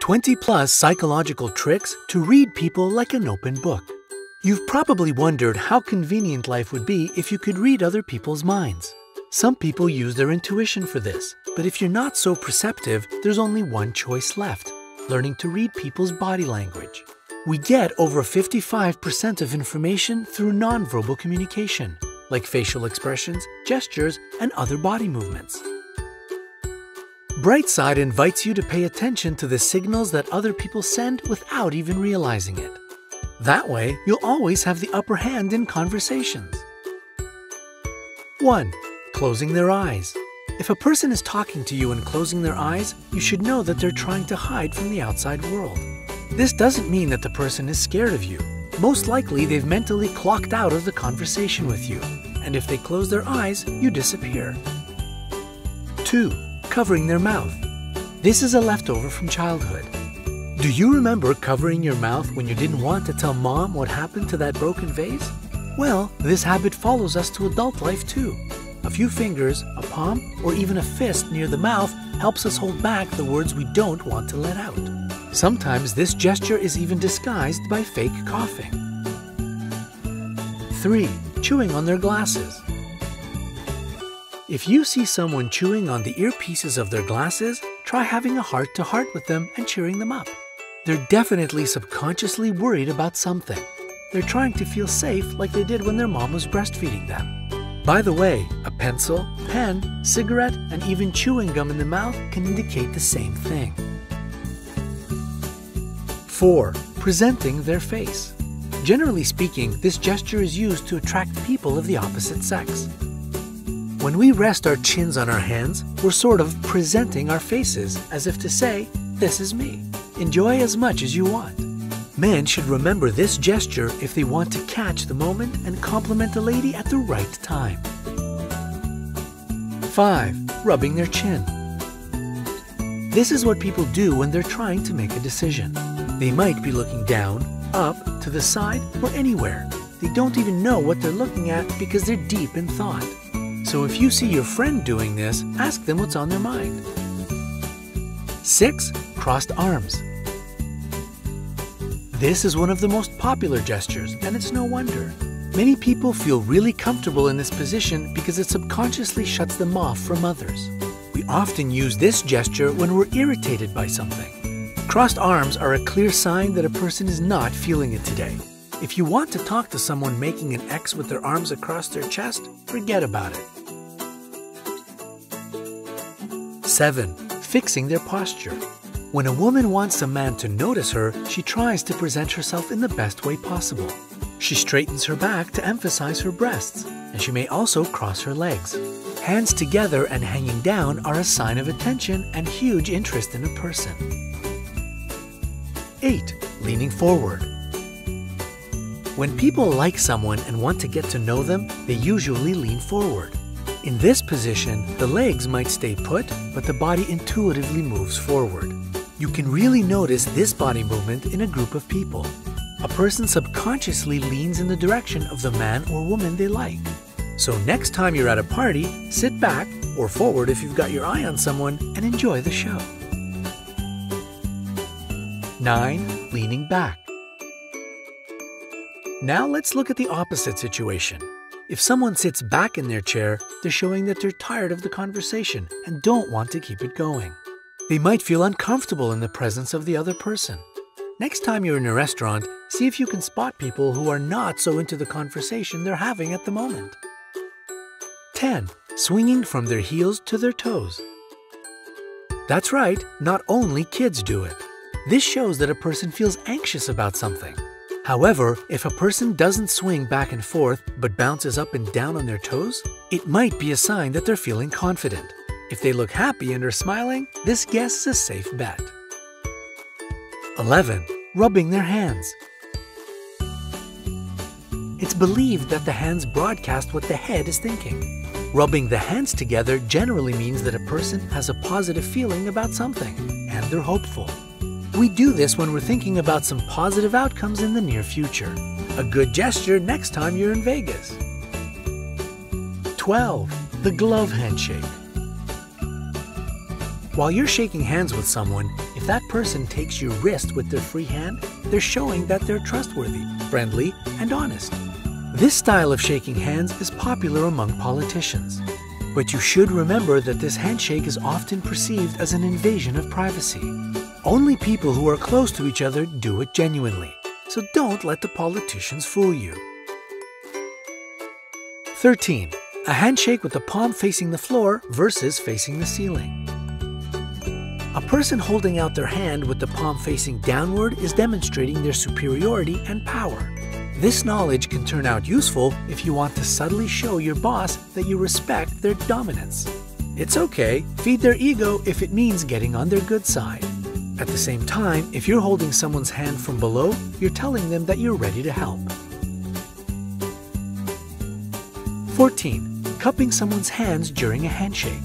20+ psychological tricks to read people like an open book. You've probably wondered how convenient life would be if you could read other people's minds. Some people use their intuition for this, but if you're not so perceptive, there's only one choice left: learning to read people's body language. We get over 55% of information through nonverbal communication, like facial expressions, gestures, and other body movements. Brightside invites you to pay attention to the signals that other people send without even realizing it. That way, you'll always have the upper hand in conversations. 1. Closing their eyes. If a person is talking to you and closing their eyes, you should know that they're trying to hide from the outside world. This doesn't mean that the person is scared of you. Most likely, they've mentally clocked out of the conversation with you, and if they close their eyes, you disappear. 2. Covering their mouth. This is a leftover from childhood. Do you remember covering your mouth when you didn't want to tell mom what happened to that broken vase? Well, this habit follows us to adult life too. A few fingers, a palm, or even a fist near the mouth helps us hold back the words we don't want to let out. Sometimes this gesture is even disguised by fake coughing. 3. Chewing on their glasses. If you see someone chewing on the earpieces of their glasses, try having a heart-to-heart with them and cheering them up. They're definitely subconsciously worried about something. They're trying to feel safe like they did when their mom was breastfeeding them. By the way, a pencil, pen, cigarette, and even chewing gum in the mouth can indicate the same thing. 4. Presenting their face. Generally speaking, this gesture is used to attract people of the opposite sex. When we rest our chins on our hands, we're sort of presenting our faces as if to say, "This is me. Enjoy as much as you want." Men should remember this gesture if they want to catch the moment and compliment a lady at the right time. 5. Rubbing their chin. This is what people do when they're trying to make a decision. They might be looking down, up, to the side, or anywhere. They don't even know what they're looking at because they're deep in thought. So if you see your friend doing this, ask them what's on their mind. 6. Crossed arms. This is one of the most popular gestures, and it's no wonder. Many people feel really comfortable in this position because it subconsciously shuts them off from others. We often use this gesture when we're irritated by something. Crossed arms are a clear sign that a person is not feeling it today. If you want to talk to someone making an X with their arms across their chest, forget about it. 7. Fixing their posture. When a woman wants a man to notice her, she tries to present herself in the best way possible. She straightens her back to emphasize her breasts, and she may also cross her legs. Hands together and hanging down are a sign of attention and huge interest in a person. 8. Leaning forward. When people like someone and want to get to know them, they usually lean forward. In this position, the legs might stay put, but the body intuitively moves forward. You can really notice this body movement in a group of people. A person subconsciously leans in the direction of the man or woman they like. So next time you're at a party, sit back or forward if you've got your eye on someone and enjoy the show. 9. Leaning back. Now let's look at the opposite situation. If someone sits back in their chair, they're showing that they're tired of the conversation and don't want to keep it going. They might feel uncomfortable in the presence of the other person. Next time you're in a restaurant, see if you can spot people who are not so into the conversation they're having at the moment. 10. Swinging from their heels to their toes. That's right, not only kids do it. This shows that a person feels anxious about something. However, if a person doesn't swing back and forth but bounces up and down on their toes, it might be a sign that they're feeling confident. If they look happy and are smiling, this guess is a safe bet. 11. Rubbing their hands. It's believed that the hands broadcast what the head is thinking. Rubbing the hands together generally means that a person has a positive feeling about something, and they're hopeful. We do this when we're thinking about some positive outcomes in the near future. A good gesture next time you're in Vegas. 12. The glove handshake. While you're shaking hands with someone, if that person takes your wrist with their free hand, they're showing that they're trustworthy, friendly, and honest. This style of shaking hands is popular among politicians. But you should remember that this handshake is often perceived as an invasion of privacy. Only people who are close to each other do it genuinely, so don't let the politicians fool you. 13. A handshake with the palm facing the floor versus facing the ceiling. A person holding out their hand with the palm facing downward is demonstrating their superiority and power. This knowledge can turn out useful if you want to subtly show your boss that you respect their dominance. It's okay, feed their ego if it means getting on their good side. At the same time, if you're holding someone's hand from below, you're telling them that you're ready to help. 14. Cupping someone's hands during a handshake.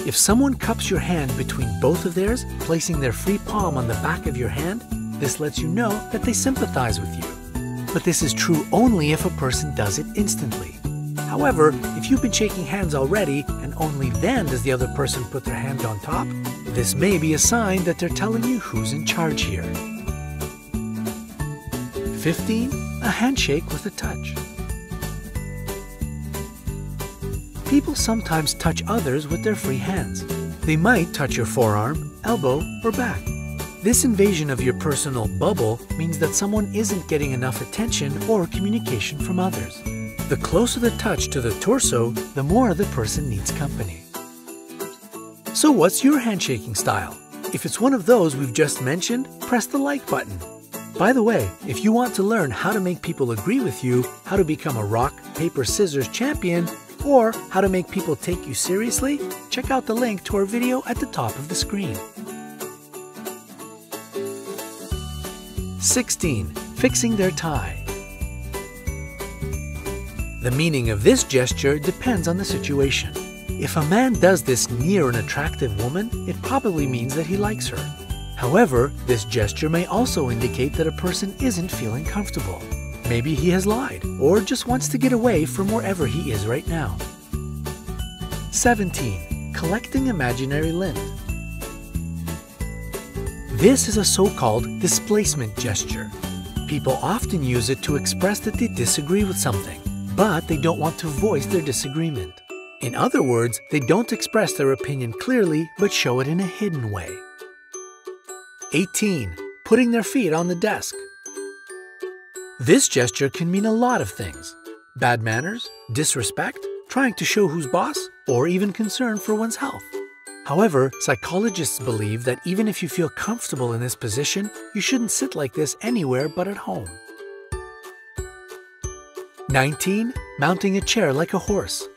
If someone cups your hand between both of theirs, placing their free palm on the back of your hand, this lets you know that they sympathize with you. But this is true only if a person does it instantly. However, if you've been shaking hands already and only then does the other person put their hand on top, this may be a sign that they're telling you who's in charge here. 15. A handshake with a touch. People sometimes touch others with their free hands. They might touch your forearm, elbow, or back. This invasion of your personal bubble means that someone isn't getting enough attention or communication from others. The closer the touch to the torso, the more the person needs company. So what's your handshaking style? If it's one of those we've just mentioned, press the like button. By the way, if you want to learn how to make people agree with you, how to become a rock, paper, scissors champion, or how to make people take you seriously, check out the link to our video at the top of the screen. 16. Fixing their tie. The meaning of this gesture depends on the situation. If a man does this near an attractive woman, it probably means that he likes her. However, this gesture may also indicate that a person isn't feeling comfortable. Maybe he has lied, or just wants to get away from wherever he is right now. 17. Collecting imaginary lint. This is a so-called displacement gesture. People often use it to express that they disagree with something, but they don't want to voice their disagreement. In other words, they don't express their opinion clearly, but show it in a hidden way. 18. Putting their feet on the desk. This gesture can mean a lot of things: bad manners, disrespect, trying to show who's boss, or even concern for one's health. However, psychologists believe that even if you feel comfortable in this position, you shouldn't sit like this anywhere but at home. 19. Mounting a chair like a horse.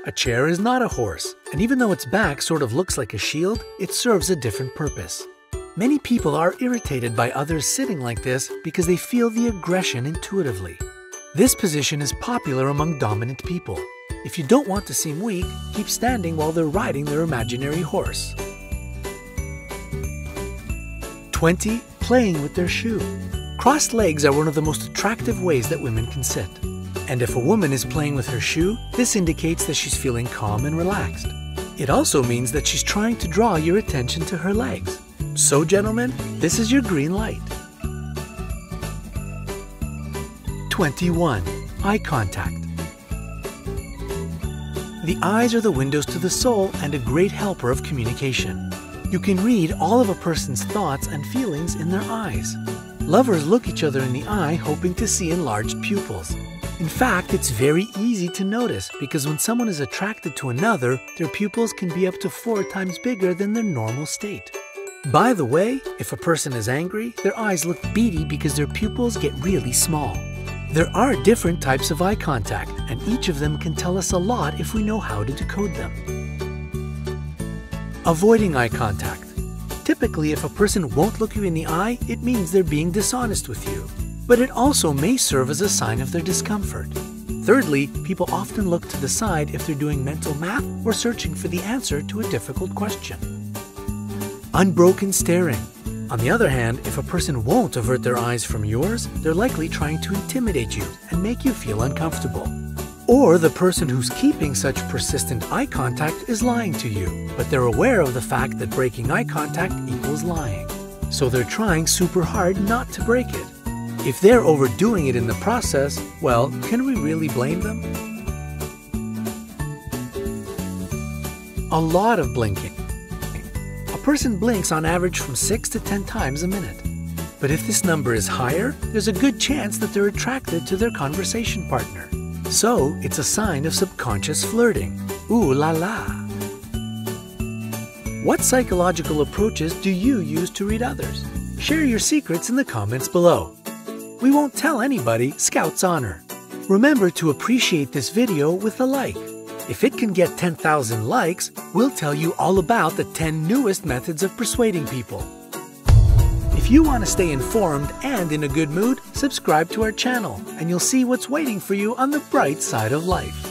A chair is not a horse, and even though its back sort of looks like a shield, it serves a different purpose. Many people are irritated by others sitting like this because they feel the aggression intuitively. This position is popular among dominant people. If you don't want to seem weak, keep standing while they're riding their imaginary horse. 20. Playing with their shoe. Crossed legs are one of the most attractive ways that women can sit. And if a woman is playing with her shoe, this indicates that she's feeling calm and relaxed. It also means that she's trying to draw your attention to her legs. So, gentlemen, this is your green light. 21. Eye contact. The eyes are the windows to the soul and a great helper of communication. You can read all of a person's thoughts and feelings in their eyes. Lovers look each other in the eye hoping to see enlarged pupils. In fact, it's very easy to notice because when someone is attracted to another, their pupils can be up to 4 times bigger than their normal state. By the way, if a person is angry, their eyes look beady because their pupils get really small. There are different types of eye contact, and each of them can tell us a lot if we know how to decode them. Avoiding eye contact. Typically, if a person won't look you in the eye, it means they're being dishonest with you. But it also may serve as a sign of their discomfort. Thirdly, people often look to the side if they're doing mental math or searching for the answer to a difficult question. Unbroken staring. On the other hand, if a person won't avert their eyes from yours, they're likely trying to intimidate you and make you feel uncomfortable. Or the person who's keeping such persistent eye contact is lying to you, but they're aware of the fact that breaking eye contact equals lying. So they're trying super hard not to break it. If they're overdoing it in the process, well, can we really blame them? A lot of blinking. A person blinks on average from 6 to 10 times a minute. But if this number is higher, there's a good chance that they're attracted to their conversation partner. So it's a sign of subconscious flirting. Ooh la la. What psychological approaches do you use to read others? Share your secrets in the comments below. We won't tell anybody, Scout's honor. Remember to appreciate this video with a like. If it can get 10,000 likes, we'll tell you all about the 10 newest methods of persuading people. If you want to stay informed and in a good mood, subscribe to our channel and you'll see what's waiting for you on the bright side of life.